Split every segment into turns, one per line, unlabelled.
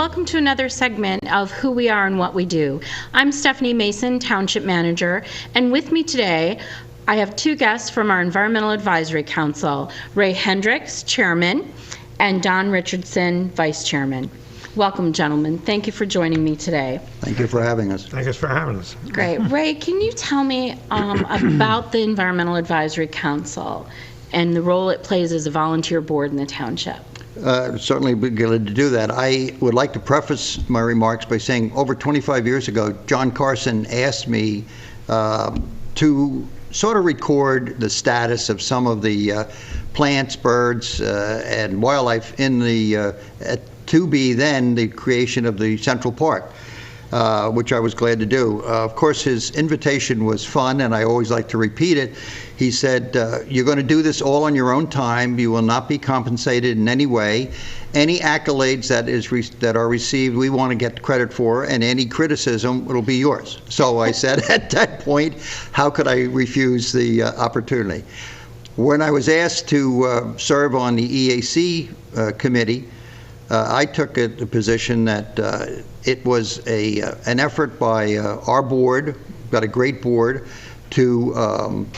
welcome to another segment of Who We Are and What We Do. I'm Stephanie Mason, Township Manager, and with me today I have two guests from our Environmental Advisory Council, Ray Hendricks, Chairman, and Don Richardson, Vice Chairman. Welcome, gentlemen. Thank you for joining me today.
Thank you for having us.
Thank us for having us.
Great. Ray, can you tell me about the Environmental Advisory Council and the role it plays as a volunteer board in the township?
Certainly be glad to do that. I would like to preface my remarks by saying over 25 years ago, John Carson asked me to sort of record the status of some of the plants, birds, and wildlife in the to be then the creation of the Central Park, which I was glad to do. Of course, his invitation was fun, and I always like to repeat it. He said, you're going to do this all on your own time. You will not be compensated in any way. Any accolades that are received, we want to get credit for, and any criticism, it'll be yours. So I said at that point, how could I refuse the opportunity? When I was asked to serve on the EAC committee, I took the position that it was an effort by our board, got a great board, to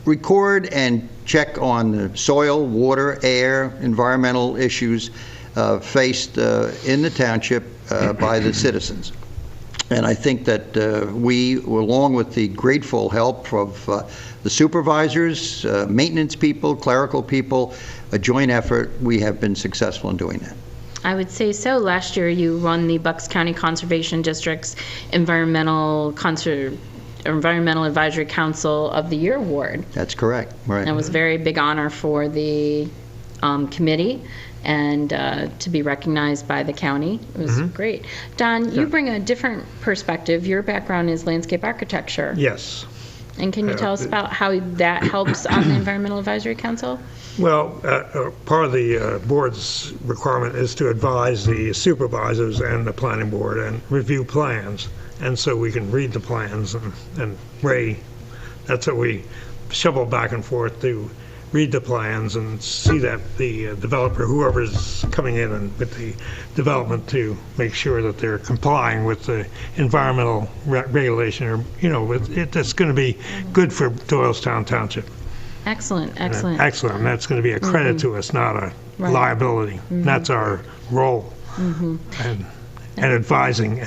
record and check on the soil, water, air, environmental issues faced in the township by the citizens. And I think that we, along with the grateful help of the supervisors, maintenance people, clerical people, a joint effort, we have been successful in doing that.
I would say so. Last year you won the Bucks County Conservation District's Environmental Advisory Council of the Year Award.
That's correct. Right.
And it was a very big honor for the committee and to be recognized by the county. It was great. Don, you bring a different perspective. Your background is landscape architecture.
Yes.
And can you tell us about how that helps on the Environmental Advisory Council?
Well, part of the board's requirement is to advise the supervisors and the planning board and review plans. And so we can read the plans, and Ray, that's what we shovel back and forth to read the plans and see that the developer, whoever's coming in and with the development, to make sure that they're complying with the environmental regulation, or, that's going to be good for Doylestown Township.
Excellent, excellent.
Excellent. And that's going to be a credit to us, not a liability. That's our role. And advising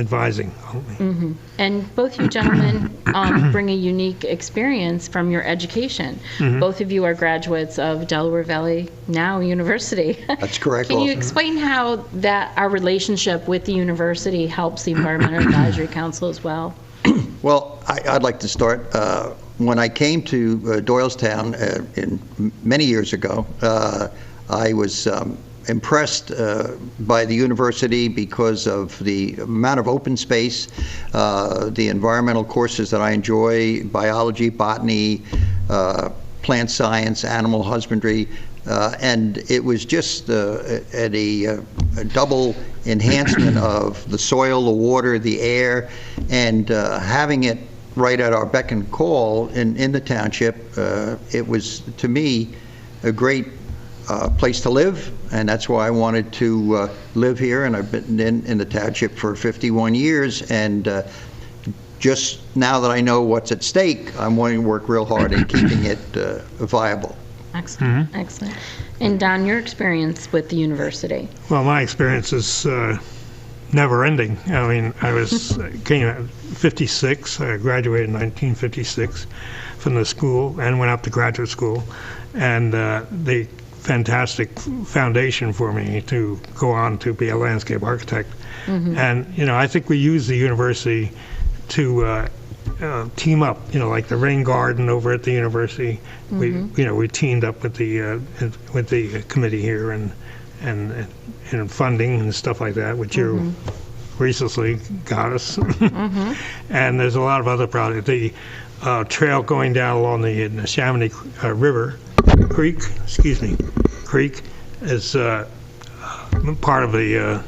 only.
And both you gentlemen bring a unique experience from your education. Both of you are graduates of Delaware Valley now University.
That's correct.
Can you explain how that our relationship with the university helps the Environmental Advisory Council as well?
Well, I'd like to start. When I came to Doylestown many years ago, I was impressed by the university because of the amount of open space, the environmental courses that I enjoy, biology, botany, plant science, animal husbandry, and it was just a double enhancement of the soil, the water, the air, and having it right at our beck and call in the township. It was, to me, a great place to live, and that's why I wanted to live here, and I've been in the township for 51 years, and just now that I know what's at stake, I'm wanting to work real hard at keeping it viable.
Excellent, excellent. And Don, your experience with the university?
Well, my experience is never ending. I mean, came at 56, I graduated in 1956 from the school and went up to graduate school, and the fantastic foundation for me to go on to be a landscape architect. And I think we use the university to team up, like the rain garden over at the university. We teamed up with the committee here and funding and stuff like that, which you recently got us. And there's a lot of other projects. The trail going down along the Chamonix River Creek is part of the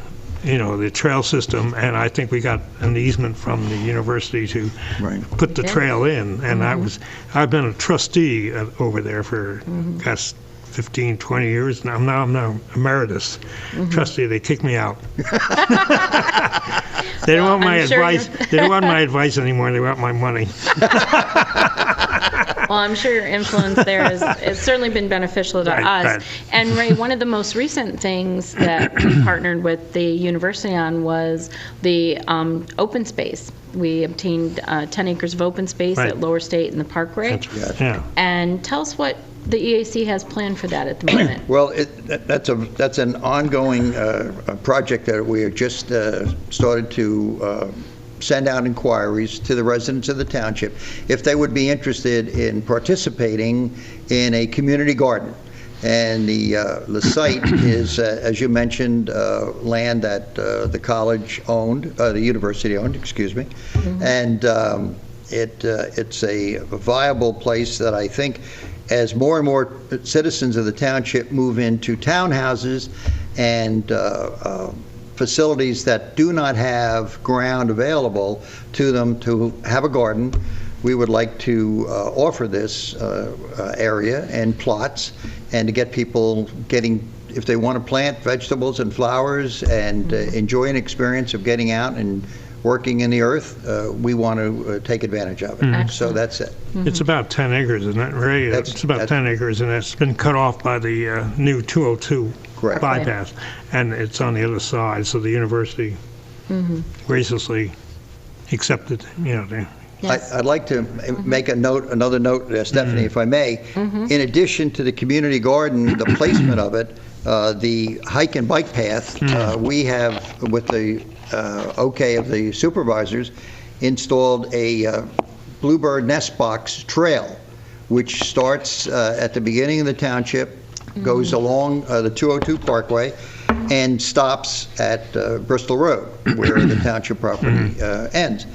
trail system, and I think we got an easement from the university to put the trail in. And I've been a trustee over there for the past 15, 20 years now. I'm now emeritus trustee. They kicked me out. They don't want my advice. They don't want my advice anymore. They want my money.
Well, I'm sure your influence there has certainly been beneficial to us.
Right.
And Ray, one of the most recent things that we partnered with the university on was the open space. We obtained 10 acres of open space at Lower State in the Parkway.
Yeah.
And tell us what the EAC has planned for that at the moment.
Well, that's an ongoing project that we have just started to send out inquiries to the residents of the township if they would be interested in participating in a community garden. And the site is, as you mentioned, land that the college owned, the university owned, excuse me, and it's a viable place that I think, as more and more citizens of the township move into townhouses and facilities that do not have ground available to them to have a garden, we would like to offer this area and plots, and to get people if they want to plant vegetables and flowers and enjoy an experience of getting out and working in the earth, we want to take advantage of it. So that's it.
It's about 10 acres, isn't it, Ray? It's about 10 acres, and it's been cut off by the new 202
Correct.
bypass, and it's on the other side, so the university graciously accepted,
Yes.
I'd like to make another note, Stephanie, if I may. In addition to the community garden, the placement of it, the hike and bike path, we have, with the okay of the supervisors, installed a bluebird nest box trail, which starts at the beginning of the township, goes along the 202 Parkway, and stops at Bristol Road, where the township property ends.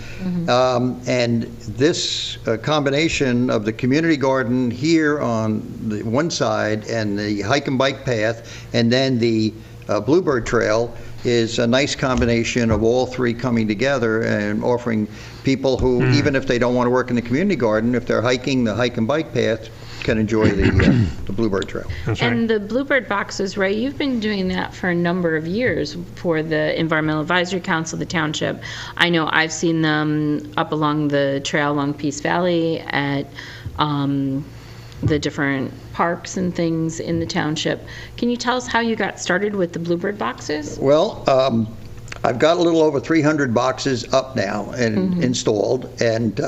And this combination of the community garden here on the one side and the hike and bike path, and then the Bluebird Trail, is a nice combination of all three coming together and offering people who, even if they don't want to work in the community garden, if they're hiking the hike and bike path, can enjoy the Bluebird Trail.
That's right.
And the Bluebird boxes, Ray, you've been doing that for a number of years for the Environmental Advisory Council, the township. I know I've seen them up along the trail along Peace Valley at the different parks and things in the township. Can you tell us how you got started with the Bluebird boxes?
Well, I've got a little over 300 boxes up now and installed, and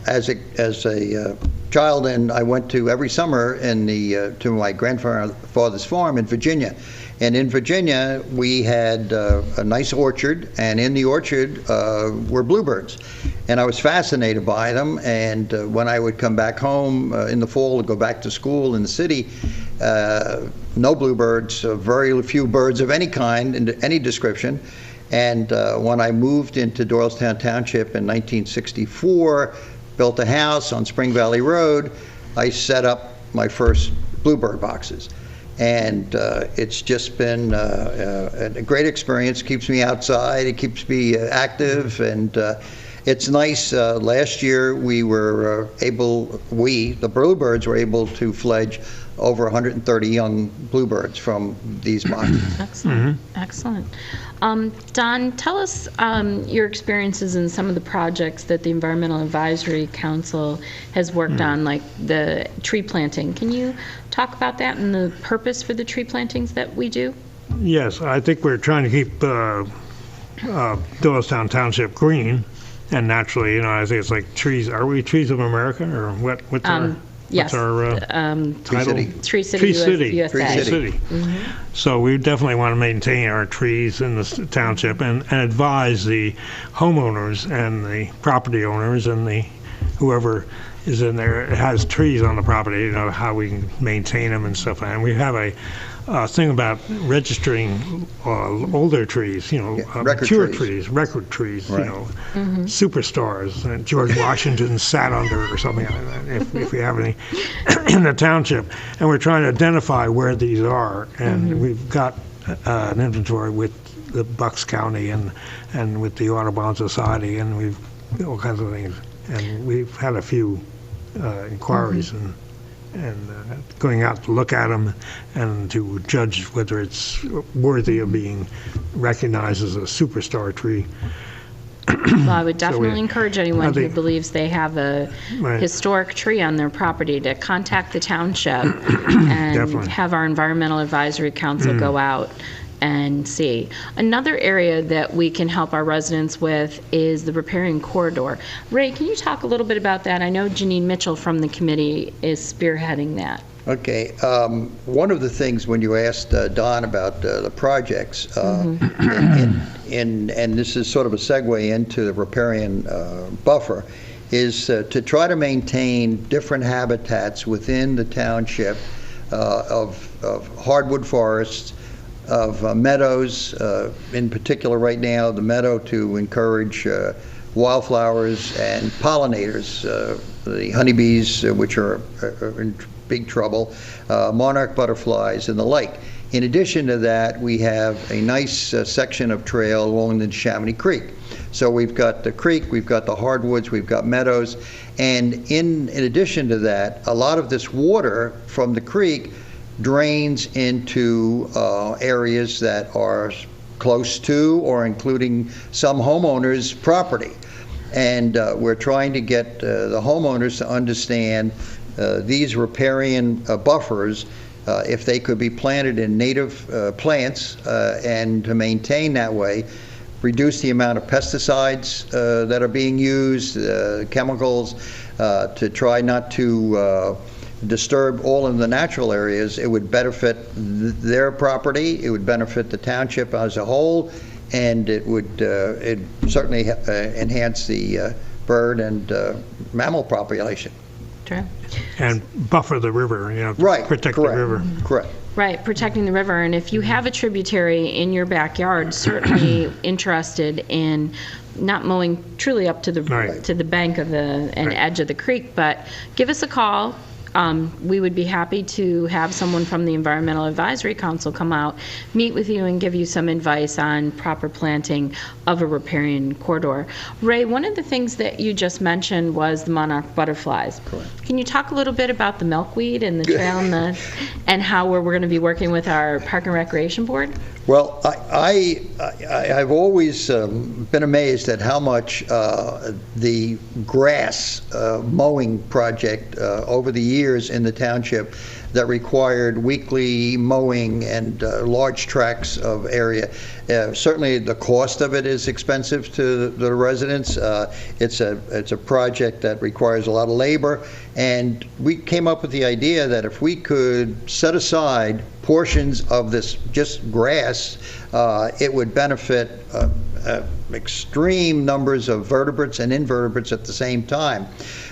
as a child, and I went to every summer to my grandfather's farm in Virginia. And in Virginia, we had a nice orchard, and in the orchard were bluebirds. And I was fascinated by them, and when I would come back home in the fall to go back to school in the city, no bluebirds, very few birds of any kind, in any description. And when I moved into Doylestown Township in 1964, built a house on Spring Valley Road, I set up my first bluebird boxes. And it's just been a great experience. Keeps me outside, it keeps me active, and it's nice. Last year we were the bluebirds were able to fledge over 130 young bluebirds from these boxes.
Excellent, excellent. Don, tell us your experiences in some of the projects that the Environmental Advisory Council has worked on, like the tree planting. Can you talk about that and the purpose for the tree plantings that we do?
Yes, I think we're trying to keep Doylestown Township green, and naturally, I think it's like trees. Are we Trees of America, or what?
Yes.
What's our title?
Tree City, USA.
Tree City. So we definitely want to maintain our trees in the township and advise the homeowners and the property owners and whoever is in there has trees on the property, how we can maintain them and stuff. And we have a thing about registering older trees, mature trees, record trees,
right.
Superstars that George Washington sat under or something like that, if we have any in the township. And we're trying to identify where these are. And we've got an inventory with the Bucks County and with the Audubon Society, and we've all kinds of things. And we've had a few inquiries, and going out to look at them and to judge whether it's worthy of being recognized as a superstar tree.
Well, I would definitely encourage anyone who
think-
believes they have a
Right.
historic tree on their property to contact the township and
Definitely.
have our Environmental Advisory Council go out and see. Another area that we can help our residents with is the riparian corridor. Ray, can you talk a little bit about that? I know Janine Mitchell from the committee is spearheading that.
Okay, one of the things when you asked Don about the projects, and this is sort of a segue into the riparian buffer, is to try to maintain different habitats within the township of hardwood forests, of meadows, in particular right now, the meadow to encourage wildflowers and pollinators, the honeybees, which are in big trouble, monarch butterflies, and the like. In addition to that, we have a nice section of trail along the Chamonix Creek. So we've got the creek, we've got the hardwoods, we've got meadows, and in addition to that, a lot of this water from the creek drains into areas that are close to or including some homeowners' property. And we're trying to get the homeowners to understand these riparian buffers, if they could be planted in native plants and to maintain that way, reduce the amount of pesticides that are being used, chemicals, to try not to disturb all in the natural areas. It would benefit their property, it would benefit the township as a whole, and it would certainly enhance the bird and mammal population.
True.
And buffer the river,
Right,
protect
correct.
the river.
Correct.
Right, protecting the river. And if you have a tributary in your backyard, certainly interested in not mowing truly up to the
Right.
to the bank of the and
Right.
edge of the creek, but give us a call. We would be happy to have someone from the Environmental Advisory Council come out, meet with you, and give you some advice on proper planting of a riparian corridor. Ray, one of the things that you just mentioned was the monarch butterflies.
Correct.
Can you talk a little bit about the milkweed and the trail and how we're going to be working with our Park and Recreation Board?
Well, I've always been amazed at how much the grass mowing project over the years in the township that required weekly mowing and large tracts of area. Certainly, the cost of it is expensive to the residents. It's a project that requires a lot of labor, and we came up with the idea that if we could set aside portions of this just grass, it would benefit extreme numbers of vertebrates and invertebrates at the same time.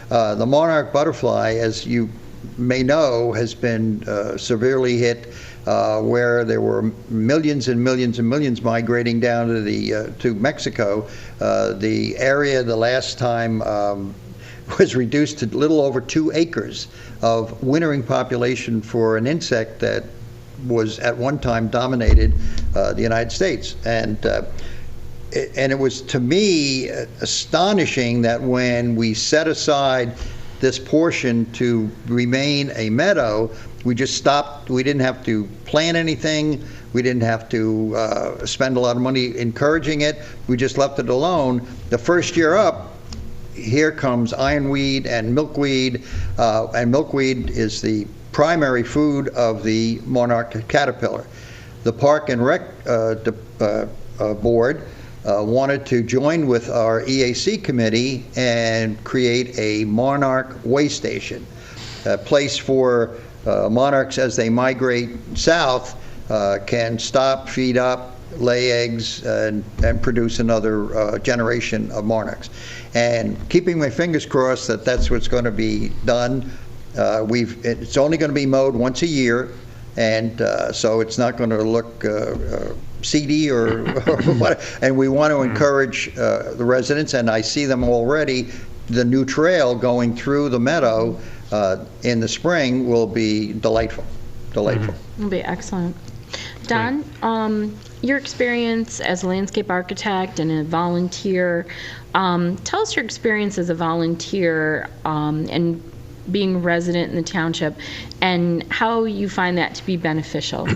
The monarch butterfly, as you may know, has been severely hit, where there were millions and millions and millions migrating down to Mexico. The area the last time was reduced to little over 2 acres of wintering population for an insect that was at one time dominated the United States. And it was, to me, astonishing that when we set aside this portion to remain a meadow, we just stopped. We didn't have to plant anything. We didn't have to spend a lot of money encouraging it. We just left it alone. The first year up, here comes ironweed and milkweed is the primary food of the monarch caterpillar. The Park and Rec Board wanted to join with our EAC committee and create a monarch way station, a place for monarchs as they migrate south can stop, feed up, lay eggs, and produce another generation of monarchs. And keeping my fingers crossed that that's what's going to be done. It's only going to be mowed once a year, and so it's not going to look seedy or what. And we want to encourage the residents, and I see them already. The new trail going through the meadow in the spring will be delightful. Delightful.
It'll be excellent. Don, your experience as a landscape architect and a volunteer, tell us your experience as a volunteer and being a resident in the township, and how you find that to be beneficial.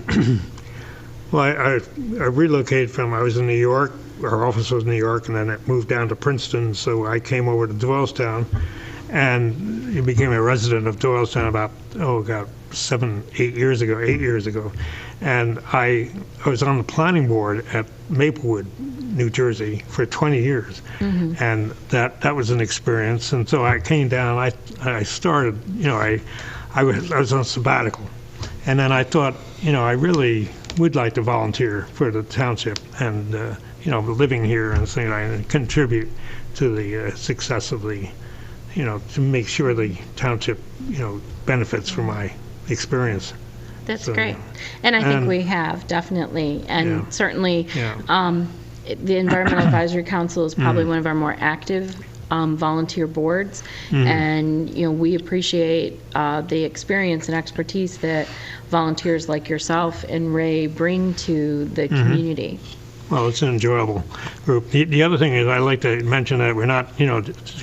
Well, I relocated I was in New York, our office was in New York, and then it moved down to Princeton, so I came over to Doylestown, and you became a resident of Doylestown about, 8 years ago. And I was on the planning board at Maplewood, New Jersey, for 20 years. And that was an experience. And so I came down, I started, I was on sabbatical. And then I thought, I really would like to volunteer for the township and, living here and saying I contribute to the success of the, to make sure the township, benefits from my experience.
That's great. And I think we have, definitely. And certainly the Environmental Advisory Council is probably one of our more active volunteer boards. And, we appreciate the experience and expertise that volunteers like yourself and Ray bring to the community.
Well, it's an enjoyable group. The other thing is I like to mention that we're not,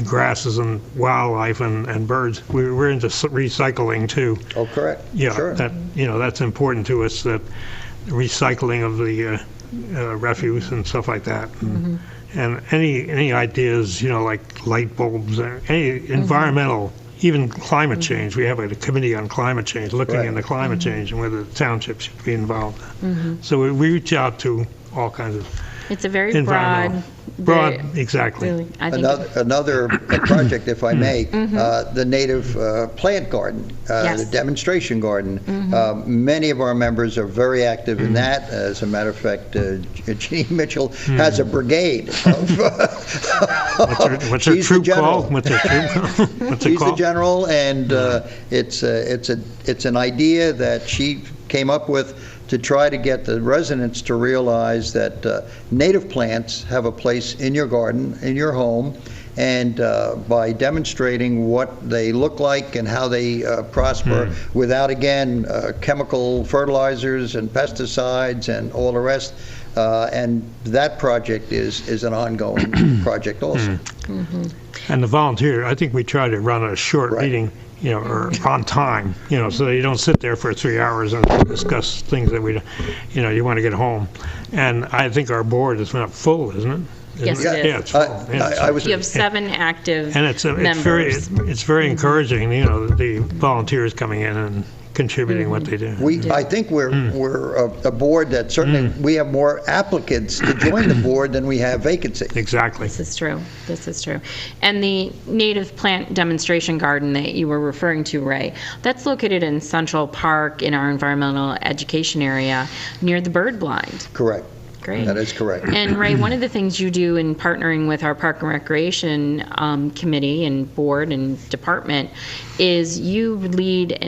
grasses and wildlife and birds. We're into recycling too.
Oh, correct.
Yeah,
sure.
That's important to us, that recycling of the refuse and stuff like that. And any ideas, like light bulbs, any environmental, even climate change. We have a committee on climate change, looking into climate change and whether the township should be involved. So we reach out to all kinds of
It's a very broad,
exactly.
Really, I think
Another project, if I may, the native plant garden, the demonstration garden. Many of our members are very active in that. As a matter of fact, Jeannie Mitchell has a brigade.
What's her troop called? What's
She's the general, and it's an idea that she came up with to try to get the residents to realize that native plants have a place in your garden, in your home, and by demonstrating what they look like and how they prosper without, again, chemical fertilizers and pesticides and all the rest. And that project is an ongoing project also.
And the volunteer, I think we try to run a short meeting, or on time, so you don't sit there for 3 hours and discuss things that you want to get home. And I think our board is not full, isn't it?
Yes, it is.
Yeah, it's full.
You have 7 active
members. It's very encouraging, the volunteers coming in and contributing what they do.
I think we're a board that certainly we have more applicants to join the board than we have vacancies.
Exactly.
This is true. And the native plant demonstration garden that you were referring to, Ray, that's located in Central Park in our environmental education area near the bird blind.
Correct.
Great.
That is correct.
And Ray, one of the things you do in partnering with our Park and Recreation Committee and board and department is you lead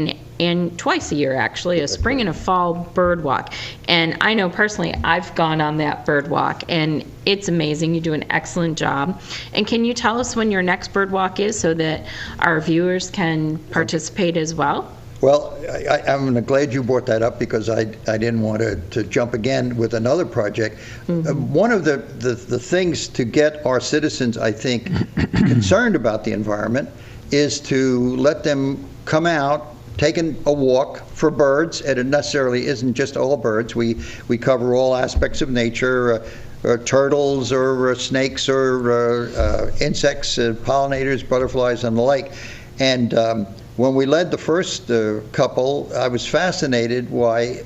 and twice a year, actually, a spring and a fall bird walk. And I know personally, I've gone on that bird walk, and it's amazing. You do an excellent job. And can you tell us when your next bird walk is so that our viewers can participate as well?
Well, I'm glad you brought that up because I didn't want to jump again with another project. One of the things to get our citizens, I think, concerned about the environment is to let them come out, taking a walk for birds, and it necessarily isn't just all birds. We cover all aspects of nature, turtles or snakes or insects, pollinators, butterflies, and the like. And when we led the first couple, I was fascinated by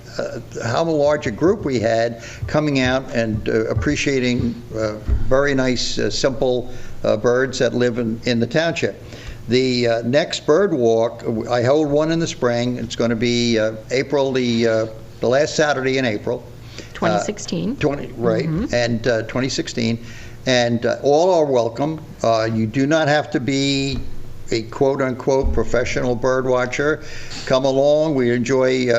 how large a group we had coming out and appreciating very nice, simple birds that live in the township. The next bird walk, I hold one in the spring. It's going to be April, the last Saturday in April.
2016.
And 2016. And all are welcome. You do not have to be a quote-unquote professional bird watcher. Come along. We enjoy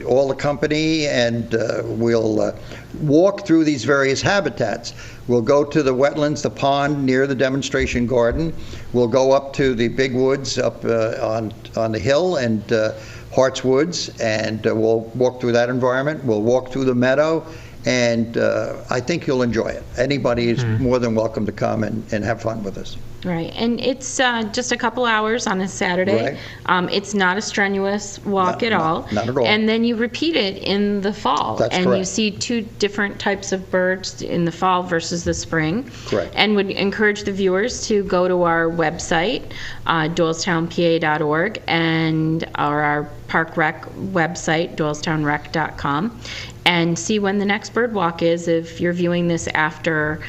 all the company, and we'll walk through these various habitats. We'll go to the wetlands, the pond near the demonstration garden. We'll go up to the big woods up on the hill and Hart's Woods, and we'll walk through that environment. We'll walk through the meadow, and I think you'll enjoy it. Anybody is more than welcome to come and have fun with us.
Right, and it's just a couple hours on a Saturday.
Right.
It's not a strenuous walk at all.
Not at all.
And then you repeat it in the fall.
That's
and
correct.
you see two different types of birds in the fall versus the spring.
Correct.
And would encourage the viewers to go to our website, doylestownpa.org, and our Park Rec website, doylestownrec.com, and see when the next bird walk is if you're viewing this after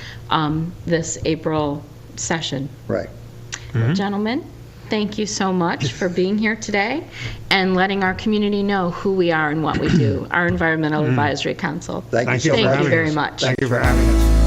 this April session.
Right.
Gentlemen, thank you so much for being here today and letting our community know who we are and what we do, our Environmental Advisory Council.
Thank you so
for
much.
Thank you
having
very
us.
much.
Thank you for having us.